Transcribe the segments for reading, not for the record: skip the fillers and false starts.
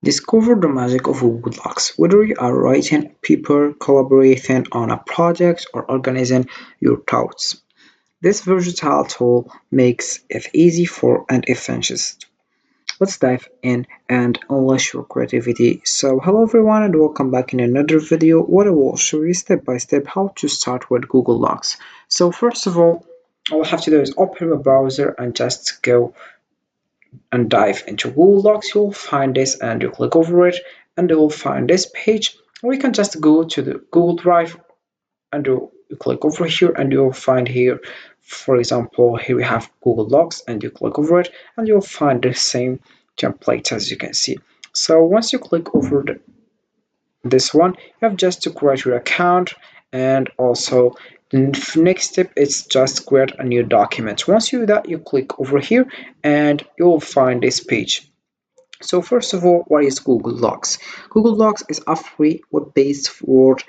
Discover the magic of Google Docs. Whether you are writing a paper, collaborating on a project, or organizing your thoughts, this versatile tool makes it easy for and efficient. Let's dive in and unleash your creativity. So, hello everyone, and welcome back in another video where I will show you step by step how to start with Google Docs. So, first of all you have to do is open your browser and just go and dive into Google Docs. You'll find this and you click over it, and you'll find this page. We can just go to the Google Drive and you click over here, and you'll find here, for example, here we have Google Docs, and you click over it and you'll find the same template as you can see. So once you click over this one, you have just to create your account, and also the next step is just create a new document. Once you do that, you click over here and you'll find this page. So first of all, what is Google Docs? Google Docs is a free web-based word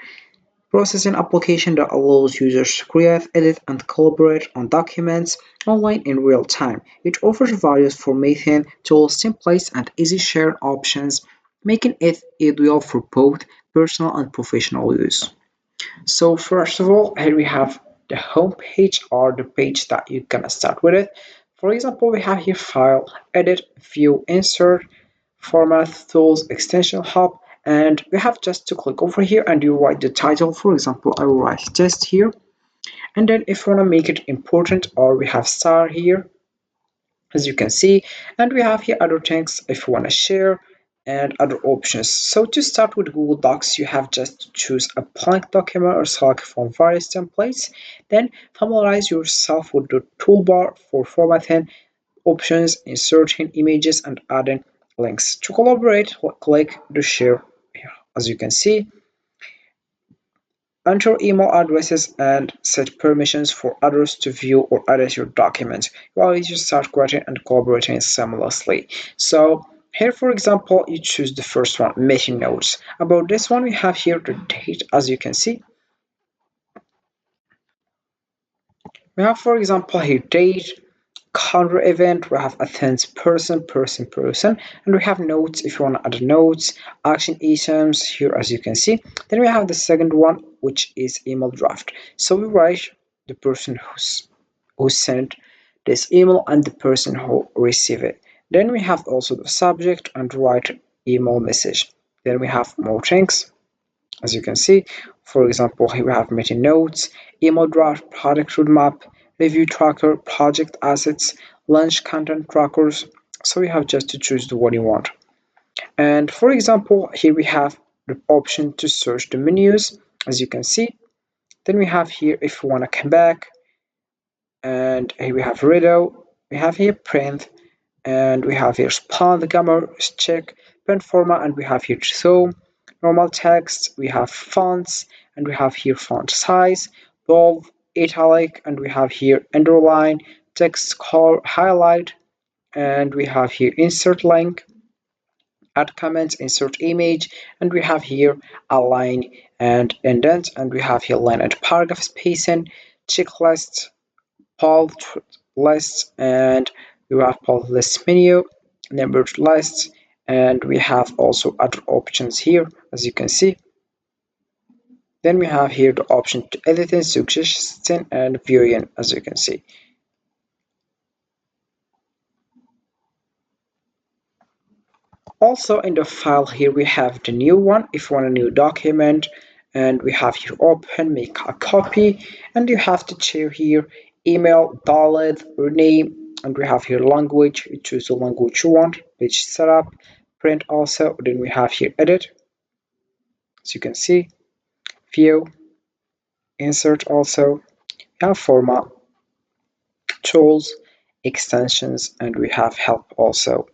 processing application that allows users to create, edit, and collaborate on documents online in real time. It offers various formatting tools, templates, and easy share options, making it ideal for both personal and professional use. So first of all, here we have the home page, or the page that you're gonna start with it. For example, we have here file, edit, view, insert, format, tools, extension hub, and we have just to click over here and you write the title. For example, I will write test here, and then if you want to make it important, or we have star here as you can see, and we have here other things if you want to share and other options. So to start with Google Docs, you have just to choose a blank document or select from various templates, then familiarize yourself with the toolbar for formatting options, inserting images, and adding links. To collaborate, click the share here. As you can see, enter email addresses and set permissions for others to view or edit your document while you start creating and collaborating seamlessly. So here, for example, you choose the first one, meeting notes. About this one, we have here the date. As you can see, we have, for example, here date, calendar event, we have attends person, and we have notes if you want to add notes, action items here as you can see. Then we have the second one, which is email draft. So we write the person who sent this email and the person who received it. Then we have also the subject and write email message. Then we have more things as you can see. For example, here we have meeting notes, email draft, product roadmap, review tracker, project assets, launch content trackers. So you have just to choose the one you want. And for example, here we have the option to search the menus, as you can see. Then we have here if you want to come back, and here we have Riddle, we have here print, and we have here span, the gamma, check, pen format, and we have here so normal text, we have fonts, and we have here font size, bold, italic, and we have here underline, text color, highlight, and we have here insert link, add comments, insert image, and we have here align and indent, and we have here line and paragraph spacing, checklist, pull list, and we have pull list menu, numbered lists, and we have also other options here as you can see. Then we have here the option to editing, suggesting, and viewing as you can see. Also in the file here we have the new one if you want a new document, and we have here open, make a copy, and you have to choose here email, download, rename, and we have here language, you choose the language you want, page setup, print also, then we have here edit, as you can see, view, insert also, we have format, tools, extensions, and we have help also.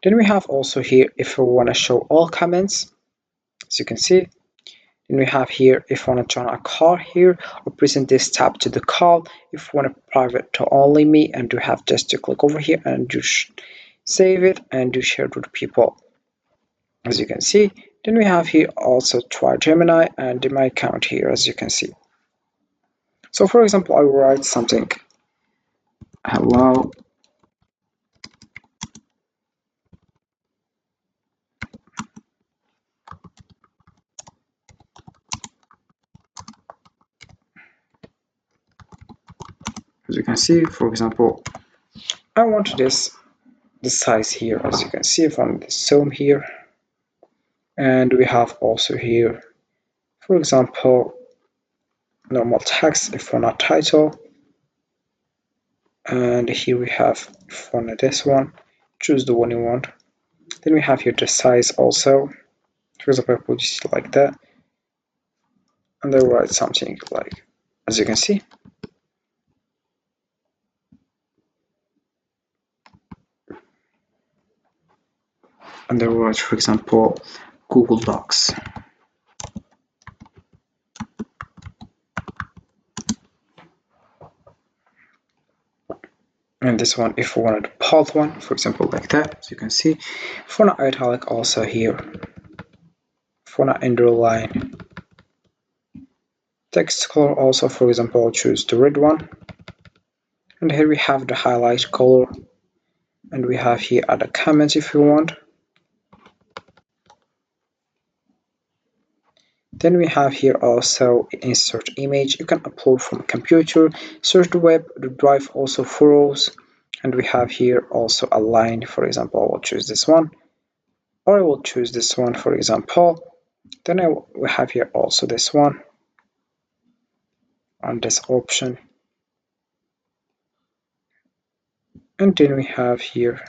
Then we have also here if we want to show all comments, as you can see. Then we have here if you want to join a call here or present this tab to the call. If you want to private to only me, and you have just to click over here and you save it and you share it with people, as you can see. Then we have here also try Gemini and my account here as you can see. So for example, I will write something, hello you can see, for example, I want this size here, as you can see from the zoom here. And we have also here, for example, normal text if for not title. And here we have for this one, choose the one you want. Then we have here the size also. For example, I put it like that, and I write something like, as you can see. And I write, for example, Google Docs. And this one, if we wanted to bold one, for example, like that, as you can see. For italic also here. For underline. Text color also, for example, I'll choose the red one. And here we have the highlight color. And we have here other comments if you want. Then we have here also insert image. You can upload from computer, search the web, the drive also photos. And we have here also a line. For example, I will choose this one, or I will choose this one, for example. Then we have here also this one on this option. And then we have here,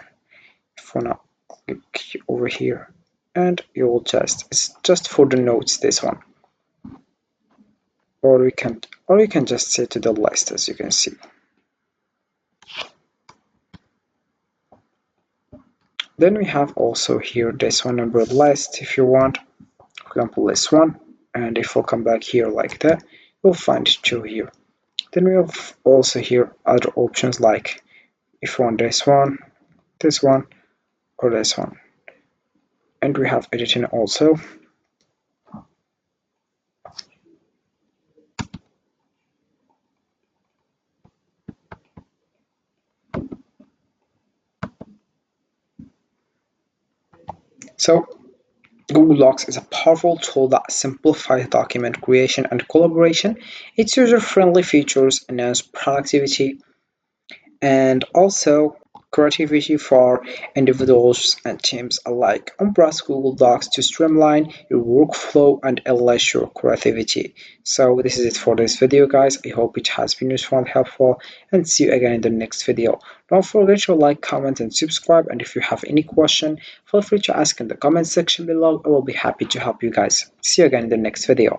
for now, click over here, and you will it's just for the notes, this one. Or we can just say to the list, as you can see. Then we have also here this one, number list if you want, for example this one. And if we'll come back here like that, you'll find two here. Then we have also here other options, like if you want this one, or this one. And we have editing also. So Google Docs is a powerful tool that simplifies document creation and collaboration. Its user-friendly features enhance productivity and also creativity for individuals and teams alike. Embrace Google Docs to streamline your workflow and enhance your creativity. So this is it for this video, guys. I hope it has been useful and helpful, and see you again in the next video. Don't forget to like, comment, and subscribe. And if you have any question, feel free to ask in the comment section below. I will be happy to help you guys. See you again in the next video.